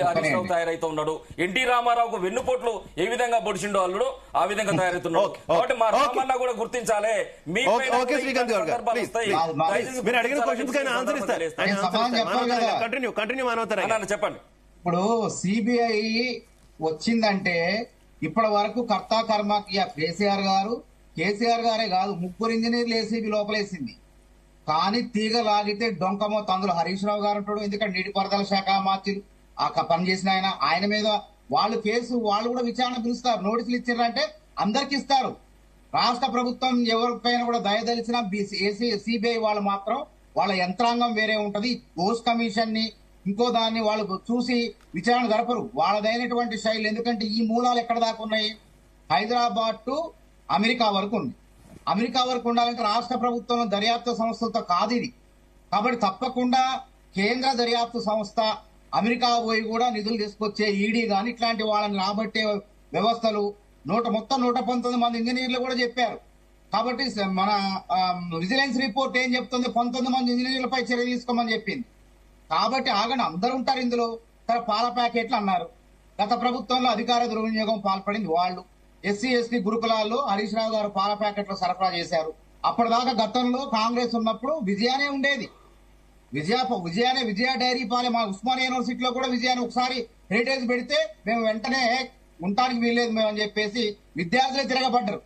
హరీష్ రావు తయారైతే ఉన్నాడు. ఎన్టీ రామారావుకు వెన్నుపోట్లు ఏ విధంగా పొడిచిండో అల్లుడు ఆ విధంగా తయారవుతున్నాడు. కాబట్టి మా రామన్న కూడా గుర్తించాలి. చెప్పండి. ఇప్పుడు సిబిఐ వచ్చిందంటే ఇప్పటి వరకు కర్తా కర్మ కేసీఆర్ గారే కాదు, 3 ఇంజనీర్లు ఏసీబీ లోపలేసింది. కానీ తీగ లాగితే డొంకమో తందులు హరీష్ రావు గారు ఉంటాడు. ఎందుకంటే నీటిపారుదల శాఖ మంత్రి పనిచేసిన ఆయన మీద వాళ్ళు కూడా విచారణ పిలుస్తారు. నోటీసులు ఇచ్చారంటే అందరికి ఇస్తారు. రాష్ట్ర ప్రభుత్వం ఎవరిపైన కూడా దయదలిచిన సిబిఐ వాళ్ళు మాత్రం వాళ్ళ యంత్రాంగం వేరే ఉంటది. ఘోష్ కమిషన్ ని ఇంకో దాన్ని వాళ్ళు చూసి విచారణ జరపరు. వాళ్ళదైనటువంటి శైలి. ఎందుకంటే ఈ మూలాలు ఎక్కడ దాకా ఉన్నాయి? హైదరాబాద్ టు అమెరికా వరకు ఉంది. అమెరికా వరకు ఉండాలంటే రాష్ట్ర ప్రభుత్వం దర్యాప్తు సంస్థలతో కాదు ఇది. కాబట్టి తప్పకుండా కేంద్ర దర్యాప్తు సంస్థ అమెరికా పోయి కూడా నిధులు తీసుకొచ్చే ఈడీ గాని ఇట్లాంటి వాళ్ళని రాబట్టే వ్యవస్థలు మొత్తం 119 మంది ఇంజనీర్లు కూడా చెప్పారు. కాబట్టి మన విజిలెన్స్ రిపోర్ట్ ఏం చెప్తుంది? 19 మంది ఇంజనీర్లపై చర్య తీసుకోమని చెప్పింది. కాబట్టి ఆగండి, అందరూ ఉంటారు ఇందులో. పాల ప్యాకెట్లు అన్నారు. గత ప్రభుత్వంలో అధికార దుర్వినియోగం పాల్పడింది వాళ్ళు. ఎస్సీ ఎస్టీ గురుకులాల్లో హరీష్ రావు గారు పాల ప్యాకెట్లు సరఫరా చేశారు. అప్పటిదాకా గతంలో కాంగ్రెస్ ఉన్నప్పుడు విజయానే ఉండేది. విజయ డైరీ పాలే మా ఉస్మానియా యూనివర్సిటీలో కూడా విజయాన్ని ఒకసారి హెరిటేజ్ పెడితే మేము వెంటనే ఉండటానికి వీల్లేదు మేము అని చెప్పేసి విద్యార్థులే తిరగబడ్డారు.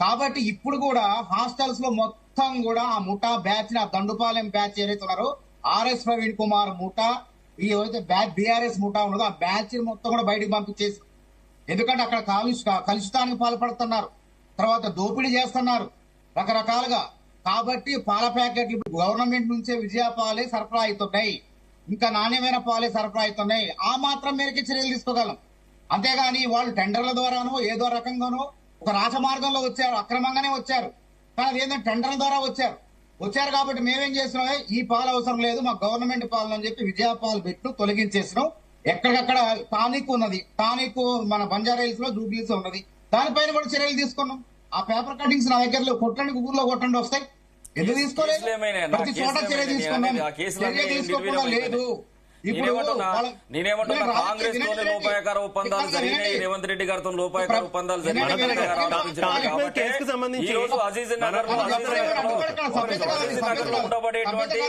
కాబట్టి ఇప్పుడు కూడా హాస్టల్స్ లో మొత్తం కూడా ఆ ముఠా బ్యాచ్ ఆ దండుపాలెం బ్యాచ్ ఏదైతే ఉన్నారో ఆర్ఎస్ ప్రవీణ్ కుమార్ ముఠా ఈ ఏదైతే బీఆర్ఎస్ ముఠా ఉన్నదో ఆ బ్యాచ్ మొత్తం కూడా బయటకు పంపించేసి, ఎందుకంటే అక్కడ కలుషితానికి పాల్పడుతున్నారు, తర్వాత దోపిడీ చేస్తున్నారు రకరకాలుగా. కాబట్టి పాల ప్యాకెట్లు గవర్నమెంట్ నుంచే విజయ పాలే సరఫరా అవుతున్నాయి, ఇంకా నాణ్యమైన పాలే సరఫరా అవుతున్నాయి. ఆ మాత్రం మేరకి చర్యలు తీసుకోగలం. అంతేగాని వాళ్ళు టెండర్ల ద్వారానో ఏదో రకంగానో ఒక రాజమార్గంలో వచ్చారు, అక్రమంగానే వచ్చారు. కానీ అదేంటంటే టెండర్ల ద్వారా వచ్చారు కాబట్టి మేమేం చేసినాం, ఈ పాలు అవసరం లేదు మాకు గవర్నమెంట్ పాలు అని చెప్పి విజయ పాలు పెట్టు తొలగించేసినాం. ఎక్కడికక్కడ టానిక్ ఉన్నది, టానిక్ మన బంజారాహిల్స్ లో జూబ్లీస్ ఉన్నది, దానిపైన కూడా చర్యలు తీసుకున్నాం. ఆ పేపర్ కటింగ్స్ నా దగ్గరలో కొట్టండి, గూగుల్లో కొట్టండి వస్తాయి. ఎందుకు తీసుకోలేదు? ప్రతి చోట చర్య తీసుకున్నాం. చర్య తీసుకోకుండా లేదు. నేనేమంటున్నా, కాంగ్రెస్ తోనే లోపాయకార ఒప్పందాలు జరిగినాయి, రేవంత్ రెడ్డి గారితో లోపాయకార ఒప్పందాలు జరిగినాయి. ఈ రోజు అజీజ్ నగర్ లో ఉండబడేటువంటి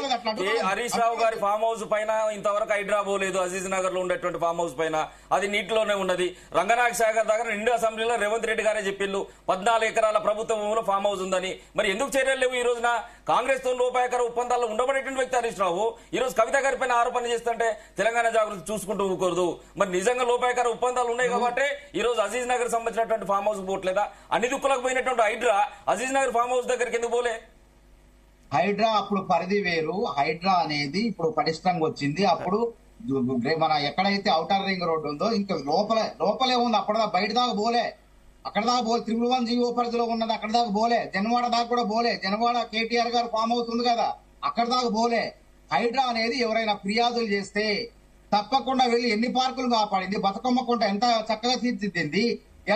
హరీష్ రావు గారి ఫామ్ హౌస్ పైన ఇంతవరకు హైడ్రా పోలేదు. అజీజ్ నగర్ లో ఉండేటువంటి ఫామ్ హౌస్ పైన అది నీటిలోనే ఉన్నది. రంగనాయక సాగర్ దగ్గర నిండు అసెంబ్లీలో రేవంత్ రెడ్డి గారే చెప్పిండు 14 ఎకరాల ప్రభుత్వ భూమిలో ఫామ్ హౌస్ ఉందని. మరి ఎందుకు చర్యలు లేవు? ఈ రోజున కాంగ్రెస్ తో లోపాయకార ఒప్పందాల్లో ఉండబడేటువంటి వ్యక్తి హరీష్ రావు ఈ రోజు కవిత గారి పైన ఆరోపణ చేస్తుంటే తెలంగాణ జాగృతి చూసుకుంటూ ఊకూడదు. మరి నిజంగా లోపాయకార ఒప్పందాలు ఉన్నాయి కాబట్టి ఈ రోజు అజీజ్ నగర్ సంబంధించినటువంటి ఫామ్ హౌస్ పోవట్లేదా? అన్ని దుక్కులకు పోయినటువంటి హైడ్రా అజీజ్ నగర్ ఫామ్ హౌస్ దగ్గరికి ఎందుకు పోలే? హైడ్రా అప్పుడు పరిధి వేరు. హైడ్రా అనేది ఇప్పుడు పటిష్టంగా వచ్చింది. అప్పుడు మన ఎక్కడైతే ఔటర్ రింగ్ రోడ్డు ఉందో ఇంకా లోపలే ఉంది. అప్పటిదా బయట దాకా పోలే, అక్కడ దాకా పోలే. 311 జీవో పరిధిలో ఉన్నది అక్కడ దాకా పోలే. జనవాడ దాకా కూడా పోలే. జనవాడ కేటీఆర్ గారు ఫామ్ హౌస్ ఉంది కదా, అక్కడ దాకా పోలే. హైడ్రా అనేది ఎవరైనా ఫిర్యాదులు చేస్తే తప్పకుండా వెళ్లి ఎన్ని పార్కులు కాపాడింది, బతుకమ్మ కొంట ఎంత చక్కగా తీర్చిదిద్దింది,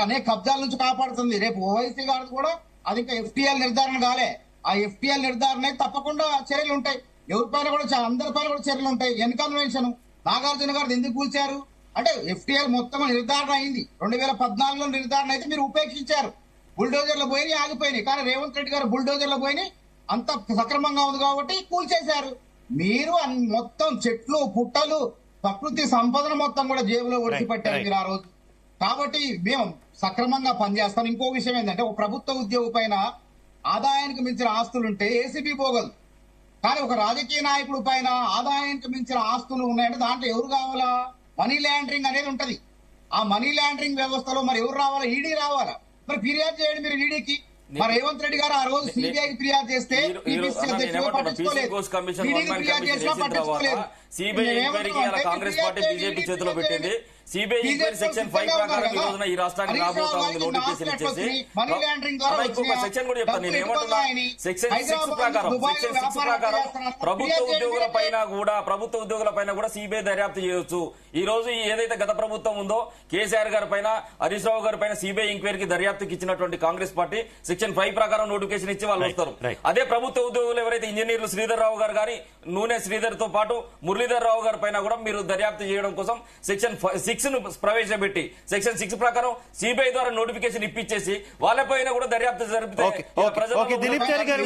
అనేక కబ్జాల నుంచి కాపాడుతుంది. రేపు ఓవైసీ గారు కూడా అది ఇంకా ఎఫ్టీఎల్ నిర్ధారణ కాలే. ఆ ఎఫ్టీఎల్ నిర్ధారణ తప్పకుండా చర్యలు ఉంటాయి. ఎవరిపైన కూడా అందరిపైన కూడా చర్యలు ఉంటాయి. ఎన్కన్వెన్షన్ నాగార్జున గారు ఎందుకు కూల్చారు అంటే ఎఫ్టీఎల్ మొత్తం నిర్ధారణ అయింది. 2014లో నిర్ధారణ అయితే మీరు ఉపేక్షించారు. బుల్డోజర్లు పోయి ఆగిపోయినాయి. కానీ రేవంత్ రెడ్డి గారు బుల్డోజర్లు పోయి అంత సక్రమంగా ఉంది కాబట్టి కూల్చేశారు. మీరు మొత్తం చెట్లు పుట్టలు ప్రకృతి సంపదను మొత్తం కూడా జేబులో ఒడిచిపెట్టారు మీరు ఆ రోజు. కాబట్టి మేము సక్రమంగా పనిచేస్తాం. ఇంకో విషయం ఏంటంటే ఒక ప్రభుత్వ ఉద్యోగి పైన ఆదాయానికి మించిన ఆస్తులుంటే ఏసీబీ పోగలదు. కానీ ఒక రాజకీయ నాయకుడి పైన ఆదాయానికి మించిన ఆస్తులు ఉన్నాయంటే దాంట్లో ఎవరు కావాలా? మనీ లాండరింగ్ అనేది ఉంటది. ఆ మనీ లాండరింగ్ వ్యవస్థలో మరి ఎవరు రావాలా? ఈడీ రావాలా? మరి ఫిర్యాదు చేయండి మీరు ఈడీకి. మరి రేవంత్ రెడ్డి గారు ఆ రోజు సిబిఐకి ఫిర్యాదు చేస్తే కాంగ్రెస్ పార్టీ బీజేపీ చేతిలో పెట్టింది. సిబిఐ ఎంక్వైరీ సెక్షన్ 5 ప్రకారం ఈ రోజున ఈ రాష్ట్రానికి రాబోతా ఉంది నోటిఫికేషన్ ఇచ్చేసి. ఇంకొక సెక్షన్ కూడా చెప్తాను నేను ఏమంటున్నా, సెక్షన్ 6 ప్రకారం ప్రభుత్వ ఉద్యోగుల పైన కూడా సిబిఐ దర్యాప్తు చేయొచ్చు. ఈ రోజు ఏదైతే గత ప్రభుత్వం ఉందో కేసీఆర్ గారి పైన, హరీష్ రావు గారి పైన సిబిఐ ఎంక్వైరీకి దర్యాప్తుకి ఇచ్చినటువంటి కాంగ్రెస్ పార్టీ సెక్షన్ 5 ప్రకారం నోటిఫికేషన్ ఇచ్చి వాళ్ళు వస్తారు. అదే ప్రభుత్వ ఉద్యోగులు ఎవరైతే ఇంజనీర్లు శ్రీధర్ రావు గారు గాని, నూనె శ్రీధర్ తో పాటు మురళీధర్ రావు గారి పైన కూడా మీరు దర్యాప్తు చేయడం కోసం సెక్షన్ 6 ను ప్రవేశపెట్టి సెక్షన్ 6 ప్రకారం సిబిఐ ద్వారా నోటిఫికేషన్ ఇప్పించేసి వాళ్ళపైన కూడా దర్యాప్తు జరిపితే దిలీప్ చారి గారు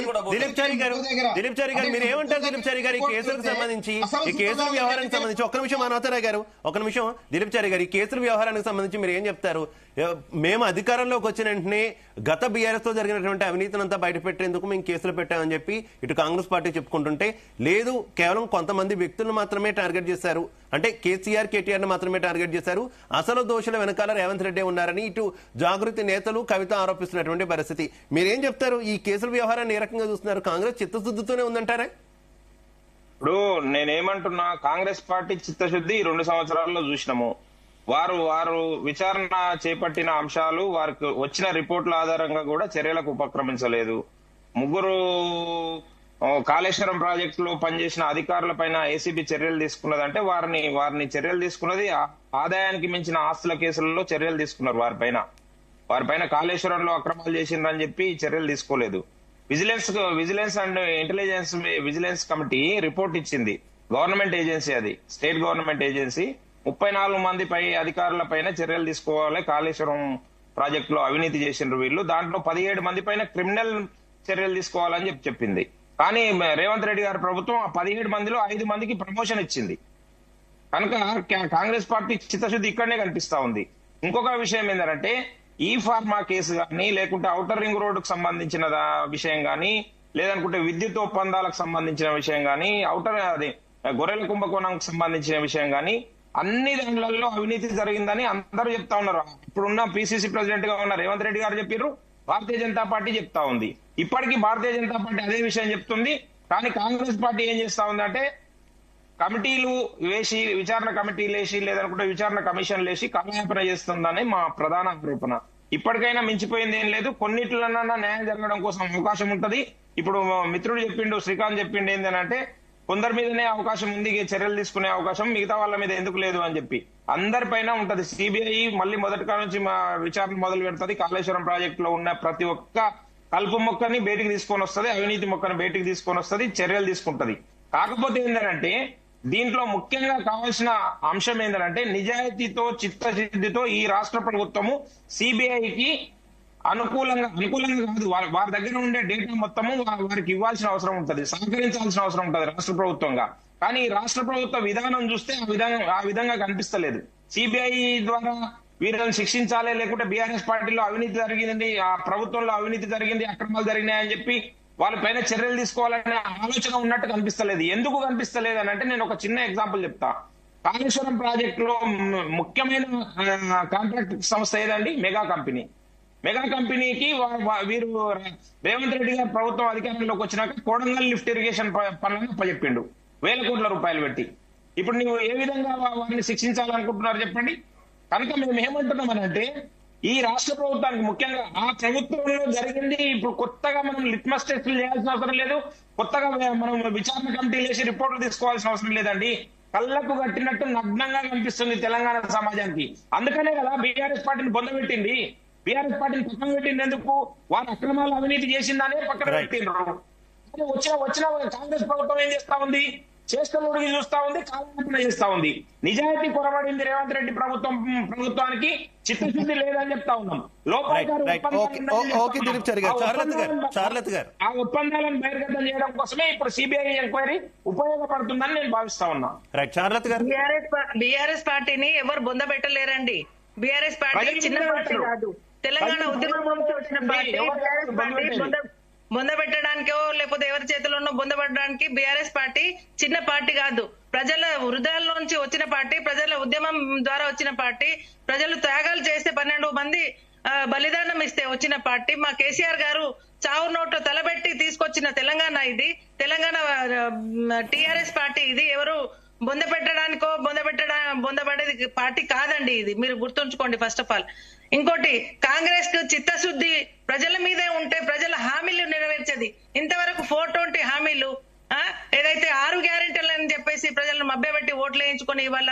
మీరు ఏమంటారు? దిలీప్ చారి గారు ఈ కేసులకు సంబంధించి, ఈ కేసుల వ్యవహారానికి సంబంధించి ఒక్క నిమిషం మానవతరాయ్ గారు, ఒక నిమిషం దిలీప్ చారి గారు, ఈ కేసుల వ్యవహారానికి సంబంధించి మీరు ఏం చెప్తారు? మేము అధికారంలోకి వచ్చిన వెంటనే గత బీఆర్ఎస్ తో జరిగినటువంటి అవినీతినంతా బయట పెట్టేందుకు మేము కేసులు పెట్టామని చెప్పి ఇటు కాంగ్రెస్ పార్టీ చెప్పుకుంటుంటే, లేదు కేవలం కొంతమంది వ్యక్తులను మాత్రమే టార్గెట్ చేశారు, అంటే కేసీఆర్ కేటీఆర్ ని మాత్రమే టార్గెట్ చేశారు, అసలు దోషుల వెనకాల రేవంత్ రెడ్డి ఉన్నారని ఇటు జాగృతి నేతలు కవిత ఆరోపిస్తున్నటువంటి పరిస్థితి. మీరేం చెప్తారు? ఈ కేసుల వ్యవహారాన్ని ఏ రకంగా చూస్తున్నారు? కాంగ్రెస్ చిత్తశుద్ధితోనే ఉందంటారా? ఇప్పుడు నేనేమంటున్నా, కాంగ్రెస్ పార్టీ చిత్తశుద్ధి 2 సంవత్సరాల్లో చూసినాము. వారు విచారణ చేపట్టిన అంశాలు, వారికి వచ్చిన రిపోర్టుల ఆధారంగా కూడా చర్యలకు ఉపక్రమించలేదు. 3 కాళేశ్వరం ప్రాజెక్టులో పనిచేసిన అధికారుల పైన ఏసీబీ చర్యలు తీసుకున్నదంటే వారిని చర్యలు తీసుకున్నది ఆదాయానికి మించిన ఆస్తుల కేసులలో చర్యలు తీసుకున్నారు. వారిపైన కాళేశ్వరంలో అక్రమాలు చేసిందని చెప్పి చర్యలు తీసుకోలేదు. Vigilance and intelligence vigilance committee report ఇచ్చింది. గవర్నమెంట్ ఏజెన్సీ, అది స్టేట్ గవర్నమెంట్ ఏజెన్సీ. 34 మంది అధికారుల పైన చర్యలు తీసుకోవాలి, కాళేశ్వరం ప్రాజెక్టులో అవినీతి చేసిండ్రు వీళ్ళు, దాంట్లో 17 మంది పైన క్రిమినల్ చర్యలు తీసుకోవాలని చెప్పింది. కానీ రేవంత్ రెడ్డి గారి ప్రభుత్వం ఆ 17 మందిలో 5 మందికి ప్రమోషన్ ఇచ్చింది. కనుక కాంగ్రెస్ పార్టీ చిత్తశుద్ధి ఇక్కడనే కనిపిస్తా ఉంది. ఇంకొక విషయం ఏంటంటే, ఈ ఫార్మా కేసు గానీ, లేకుంటే ఔటర్ రింగ్ రోడ్డుకు సంబంధించిన విషయం గానీ, లేదనుకుంటే విద్యుత్ ఒప్పందాలకు సంబంధించిన విషయం గానీ, గొర్రెల కుంభకోణంకు సంబంధించిన విషయం గానీ, అన్ని దాంట్లలో అవినీతి జరిగిందని అందరూ చెప్తా ఉన్నారు. ఇప్పుడున్న పిసిసి ప్రెసిడెంట్ గా ఉన్న రేవంత్ రెడ్డి గారు చెప్పారు, భారతీయ జనతా పార్టీ చెప్తా ఉంది. ఇప్పటికీ భారతీయ జనతా పార్టీ అదే విషయం చెప్తుంది. కానీ కాంగ్రెస్ పార్టీ ఏం చేస్తా ఉందంటే, కమిటీలు వేసి, విచారణ కమిటీలు వేసి, లేదనుకుంటే విచారణ కమిషన్లు వేసి కాలయాపన చేస్తుందని మా ప్రధాన ఆరోపణ. ఇప్పటికైనా మించిపోయింది ఏం లేదు. కొన్నిట్లన్నా న్యాయం జరగడం కోసం అవకాశం ఉంటది. ఇప్పుడు మిత్రుడు చెప్పిండు, శ్రీకాంత్ చెప్పిండు ఏంటంటే, కొందరి మీదనే అవకాశం ఉంది చర్యలు తీసుకునే అవకాశం, మిగతా వాళ్ళ మీద ఎందుకు లేదు అని చెప్పి. అందరిపైన ఉంటది. సిబిఐ మళ్ళీ మొదటిగా నుంచి విచారణ మొదలు పెడుతుంది. కాళేశ్వరం ప్రాజెక్టులో ఉన్న ప్రతి ఒక్క కలుపు మొక్కని బయటికి తీసుకొని వస్తుంది, అవినీతి మొక్కని బయటికి తీసుకొని వస్తుంది, చర్యలు తీసుకుంటది. కాకపోతే ఏంటంటే, దీంట్లో ముఖ్యంగా కావాల్సిన అంశం ఏంటంటే, నిజాయితీతో చిత్తశుద్ధితో ఈ రాష్ట్ర ప్రభుత్వము సిబిఐకి అనుకూలంగా కాదు, వారి దగ్గర ఉండే డేటా మొత్తము వారికి ఇవ్వాల్సిన అవసరం ఉంటది, సహకరించాల్సిన అవసరం ఉంటది రాష్ట్ర ప్రభుత్వంగా. కానీ రాష్ట్ర ప్రభుత్వ విధానం చూస్తే ఆ విధంగా కనిపిస్తలేదు. సిబిఐ ద్వారా వీరిని శిక్షించాలి, లేకుంటే బీఆర్ఎస్ పార్టీలో అవినీతి జరిగింది, ఆ ప్రభుత్వంలో అవినీతి జరిగింది, అక్రమాలు జరిగినాయని చెప్పి వాళ్ళపైన చర్యలు తీసుకోవాలనే ఆలోచన ఉన్నట్టు కనిపిస్తలేదు. ఎందుకు కనిపిస్తలేదు అని అంటే, నేను ఒక చిన్న ఎగ్జాంపుల్ చెప్తా. కాళేశ్వరం ప్రాజెక్టులో ముఖ్యమైన కాంట్రాక్ట్ సంస్థ ఏదండి? మెగా కంపెనీకి వీరు రేవంత్ రెడ్డి గారు ప్రభుత్వం అధికారంలోకి వచ్చినాక కోడంగల్ లిఫ్ట్ ఇరిగేషన్ పనులను అప్పచెప్పిండు 1000 కోట్ల రూపాయలు పెట్టి. ఇప్పుడు నువ్వు ఏ విధంగా వారిని శిక్షించాలనుకుంటున్నారు చెప్పండి. కనుక మేము ఏమంటున్నామనంటే, ఈ రాష్ట్ర ప్రభుత్వానికి ముఖ్యంగా ఆ ప్రభుత్వంలో జరిగింది ఇప్పుడు కొత్తగా మనం లిట్మస్ టెస్టులు చేయాల్సిన అవసరం లేదు, కొత్తగా మనం విచారణ కమిటీలు వేసి రిపోర్టులు తీసుకోవాల్సిన అవసరం లేదండి. కళ్ళకు కట్టినట్టు నగ్నంగా కనిపిస్తుంది తెలంగాణ సమాజానికి. అందుకనే కదా బీఆర్ఎస్ పార్టీని బొందబెట్టింది. బీఆర్ఎస్ పార్టీని పక్కన పెట్టింది ఎందుకు? వారు అక్రమాలు అవినీతి చేసిందనే పక్కన పెట్టిండ్రు. వచ్చిన కాంగ్రెస్ ప్రభుత్వం ఏం చేస్తా ఉంది? చేష్టలుడికి చూస్తా ఉంది, కాలయాపన చేస్తా ఉంది. నిజాయితీ కొరబడింది రేవంత్ రెడ్డి ప్రభుత్వానికి, చిత్తశుద్ధి లేదని చెప్తా ఉన్నాం. ఆ ఒప్పందాలను బహిర్గతం చేయడం కోసమే ఇప్పుడు సిబిఐ ఎంక్వైరీ ఉపయోగపడుతుందని నేను భావిస్తా ఉన్నా. బీఆర్ఎస్ పార్టీని ఎవరు బొందబెట్టలేరండి. బీఆర్ఎస్ పార్టీ చిన్న పార్టీ కాదు. తెలంగాణ ఉద్యమం నుంచి వచ్చిన పార్టీ బొందబెట్టడానికో లేకపోతే ఎవరి చేతిలోనో బొందబెట్టడానికి బీఆర్ఎస్ పార్టీ చిన్న పార్టీ కాదు. ప్రజల హృదయాల నుంచి వచ్చిన పార్టీ, ప్రజల ఉద్యమం ద్వారా వచ్చిన పార్టీ, ప్రజలు త్యాగాలు చేస్తే 12 మంది బలిదానం ఇస్తే వచ్చిన పార్టీ. మా కేసీఆర్ గారు చావు నోట్లో తలబెట్టి తీసుకొచ్చిన తెలంగాణ ఇది. తెలంగాణ టీఆర్ఎస్ పార్టీ ఇది. ఎవరు బొందపడేది పార్టీ కాదండి ఇది, మీరు గుర్తుంచుకోండి ఫస్ట్ ఆఫ్ ఆల్. ఇంకోటి, కాంగ్రెస్ కు చిత్తశుద్ధి ప్రజల మీదే ఉంటే ప్రజల హామీలు నెరవేర్చేది. ఇంతవరకు 420 హామీలు, ఏదైతే 6 గ్యారెంటీలు అని చెప్పేసి ప్రజలను మభ్యపెట్టి ఓట్లు వేయించుకొని ఇవాళ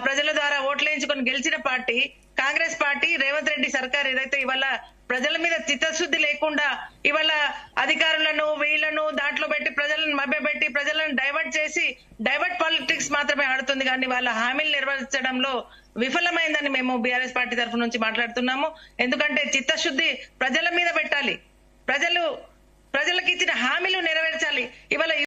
ప్రజల ద్వారా ఓట్లు వేయించుకొని గెలిచిన పార్టీ కాంగ్రెస్ పార్టీ. రేవంత్ రెడ్డి సర్కార్ ఏదైతే ఇవాళ ప్రజల మీద చిత్తశుద్ధి లేకుండా ఇవాళ అధికారులను వీళ్లను దాంట్లో పెట్టి ప్రజలను మభ్యపెట్టి ప్రజలను డైవర్ట్ పాలిటిక్స్ మాత్రమే ఆడుతుంది, కానీ వాళ్ళ హామీలు నెరవేర్చడంలో విఫలమైందని మేము బీఆర్ఎస్ పార్టీ తరఫు నుంచి మాట్లాడుతున్నాము. ఎందుకంటే చిత్తశుద్ధి ప్రజల మీద పెట్టాలి, ప్రజలకు ఇచ్చిన హామీలు నెరవేర్చాలి. ఇవాళ